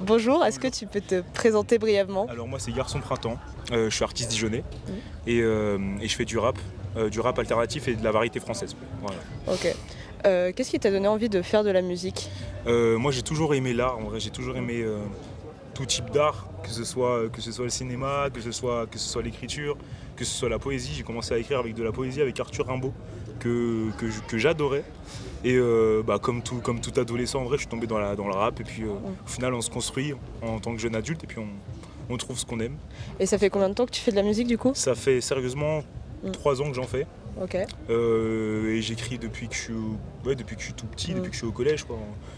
Bonjour, est-ce que tu peux te présenter brièvement? Alors moi c'est Garçon Printemps, je suis artiste dijonnais et je fais du rap alternatif et de la variété française. Voilà. Ok. Qu'est-ce qui t'a donné envie de faire de la musique? Moi j'ai toujours aimé l'art, en vrai j'ai toujours aimé tout type d'art, que ce soit le cinéma, que ce soit l'écriture, que ce soit la poésie. J'ai commencé à écrire avec de la poésie avec Arthur Rimbaud que j'adorais. Et comme tout adolescent, en vrai, je suis tombé dans le rap. Et puis au final, on se construit en tant que jeune adulte et puis on trouve ce qu'on aime. Et ça fait combien de temps que tu fais de la musique du coup? Ça fait sérieusement 3 ans que j'en fais. Ok. Et j'écris depuis que je suis tout petit, depuis que je suis au collège, quoi.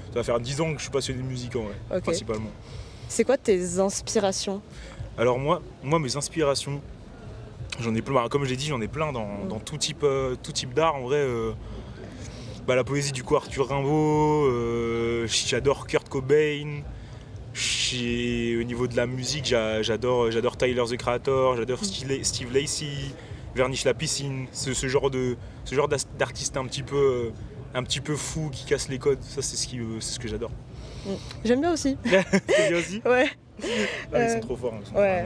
Ça va faire 10 ans que je suis passionné de musique, en vrai, principalement. C'est quoi tes inspirations? Alors moi, mes inspirations, j'en ai plein. Comme je l'ai dit, j'en ai plein dans tout type d'art, en vrai. La poésie du coup Arthur Rimbaud, j'adore Kurt Cobain. Au niveau de la musique, j'adore Tyler the Creator, j'adore Steve Lacy, Verniche la piscine, ce genre d'artiste un petit peu fou qui casse les codes. Ça c'est ce que j'adore. J'aime bien aussi. T'aimes bien aussi? Ouais. Ils sont trop forts. Ouais.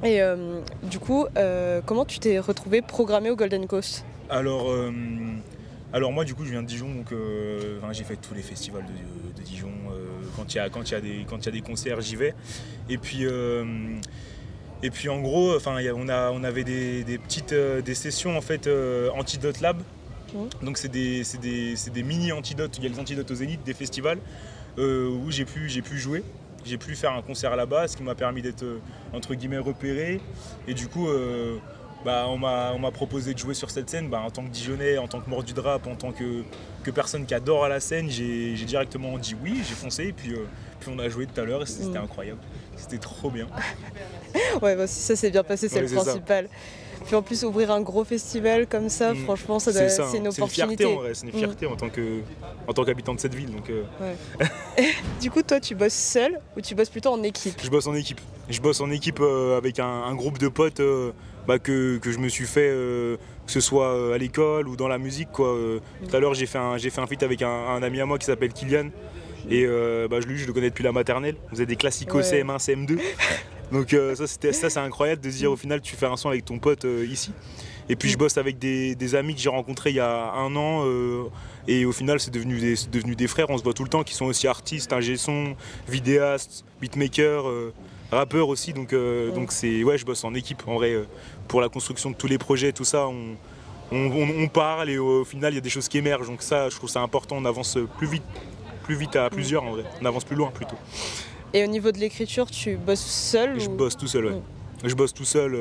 Et du coup, comment tu t'es retrouvé programmé au Golden Coast? Alors moi du coup je viens de Dijon, donc j'ai fait tous les festivals de Dijon. Quand il y a des concerts, j'y vais. Et puis en gros, on avait des petites sessions en fait Antidote Lab. Donc c'est des mini antidotes. Il y a les antidotes au Zénith des festivals où j'ai pu jouer. J'ai pu faire un concert là-bas, ce qui m'a permis d'être entre guillemets repéré. Et du coup on m'a proposé de jouer sur cette scène en tant que Dijonnais, en tant que mordu de rap, en tant que personne qui adore la scène. J'ai directement dit oui, j'ai foncé et puis on a joué tout à l'heure et c'était incroyable. C'était trop bien. Ouais, si ça s'est bien passé, c'est le principal. Puis en plus, ouvrir un gros festival comme ça, franchement, c'est une opportunité. C'est une fierté en vrai, c'est une fierté en tant qu'habitant de cette ville. Donc, ouais. Du coup, toi, tu bosses seul ou tu bosses plutôt en équipe? Je bosse en équipe. Je bosse en équipe avec un groupe de potes que je me suis fait, que ce soit à l'école ou dans la musique, quoi. Tout à l'heure, j'ai fait un feat avec un ami à moi qui s'appelle Kylian. Et je le connais depuis la maternelle. On faisait des classicos CM1, CM2. Donc ça c'est incroyable de se dire au final tu fais un son avec ton pote ici. Et puis je bosse avec des amis que j'ai rencontrés il y a 1 an et au final c'est devenu des frères. On se voit tout le temps, qui sont aussi artistes, ingé son, vidéastes, beatmakers, rappeurs aussi. Donc je bosse en équipe en vrai pour la construction de tous les projets, tout ça. On parle et au final il y a des choses qui émergent. Donc ça je trouve ça important, on avance plus vite à plusieurs en vrai, on avance plus loin plutôt. Et au niveau de l'écriture, tu bosses seul? Je bosse tout seul, ouais. Je bosse tout seul.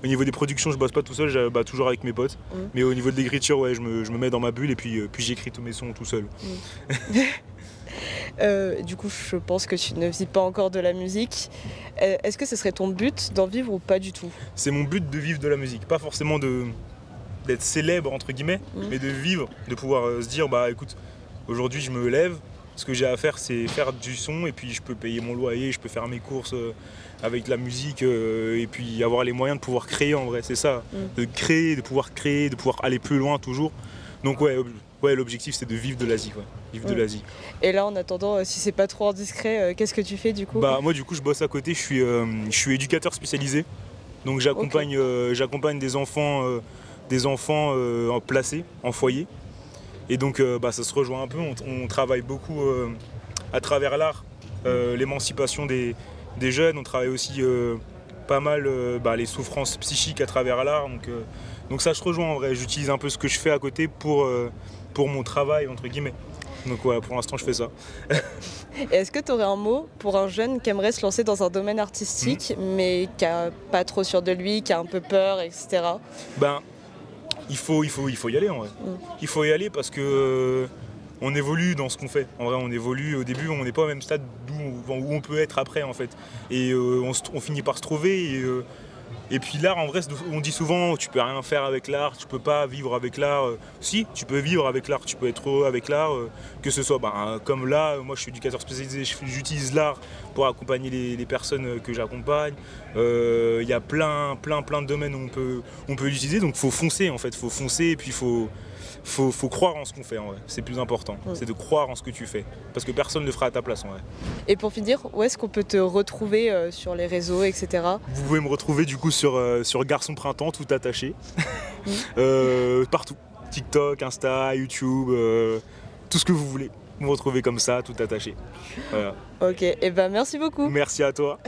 Au niveau des productions, je bosse pas tout seul, toujours avec mes potes. Mais au niveau de l'écriture, ouais, je me mets dans ma bulle et puis j'écris tous mes sons tout seul. Du coup, je pense que tu ne vis pas encore de la musique. Est-ce que ce serait ton but d'en vivre ou pas du tout? C'est mon but de vivre de la musique, pas forcément d'être célèbre entre guillemets, mais de vivre, de pouvoir se dire écoute, aujourd'hui je me lève. Ce que j'ai à faire, c'est faire du son et puis je peux payer mon loyer, je peux faire mes courses avec de la musique et puis avoir les moyens de pouvoir créer en vrai, c'est ça. De pouvoir aller plus loin toujours. Donc ouais, l'objectif c'est de vivre de l'Asie, de l'Asie. Et là en attendant, si c'est pas trop indiscret, qu'est-ce que tu fais du coup? Moi du coup je bosse à côté, je suis éducateur spécialisé. Donc j'accompagne des enfants placés en foyer. Et donc ça se rejoint un peu, on travaille beaucoup à travers l'art, l'émancipation des jeunes, on travaille aussi pas mal les souffrances psychiques à travers l'art, donc ça se rejoint en vrai, j'utilise un peu ce que je fais à côté pour mon travail entre guillemets. Donc voilà, pour l'instant je fais ça. Et est-ce que tu aurais un mot pour un jeune qui aimerait se lancer dans un domaine artistique mais qui n'a pas trop sûr de lui, qui a un peu peur, etc. Il faut y aller en vrai. Il faut y aller parce que on évolue dans ce qu'on fait. En vrai, on évolue. Au début, on n'est pas au même stade où on peut être après en fait. Et on finit par se trouver. Et puis l'art, en vrai, on dit souvent, tu peux rien faire avec l'art, tu peux pas vivre avec l'art. Si, tu peux vivre avec l'art, tu peux être heureux avec l'art. Que ce soit, comme là, moi je suis éducateur spécialisé, j'utilise l'art pour accompagner les personnes que j'accompagne. Il y a plein de domaines où on peut l'utiliser, donc faut foncer en fait, faut foncer et puis faut faut croire en ce qu'on fait en vrai, c'est plus important, c'est de croire en ce que tu fais, parce que personne ne le fera à ta place en vrai. Et pour finir, où est-ce qu'on peut te retrouver sur les réseaux, etc. Vous pouvez me retrouver du coup sur Garçon Printemps, tout attaché, partout, TikTok, Insta, YouTube, tout ce que vous voulez, vous me retrouvez comme ça, tout attaché. Voilà. Ok, et ben merci beaucoup. Merci à toi.